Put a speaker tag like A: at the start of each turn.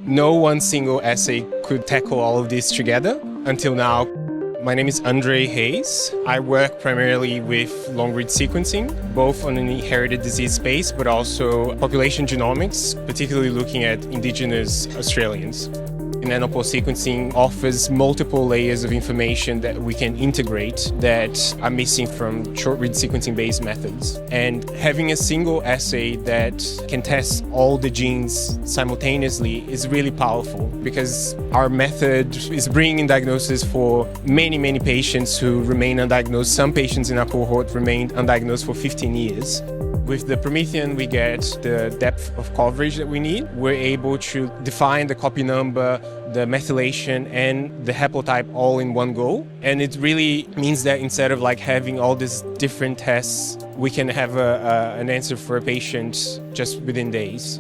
A: No one single assay could tackle all of this together until now. My name is André Reis. I work primarily with long-read sequencing, both on an inherited disease space, but also population genomics, particularly looking at Indigenous Australians. Nanopore sequencing offers multiple layers of information that we can integrate that are missing from short-read sequencing-based methods. And having a single assay that can test all the genes simultaneously is really powerful, because our method is bringing in diagnosis for many patients who remain undiagnosed. Some patients in our cohort remained undiagnosed for 15 years. With the PromethION, we get the depth of coverage that we need. We're able to define the copy number, the methylation, and the haplotype all in one go. And it really means that instead of having all these different tests, we can have an answer for a patient just within days.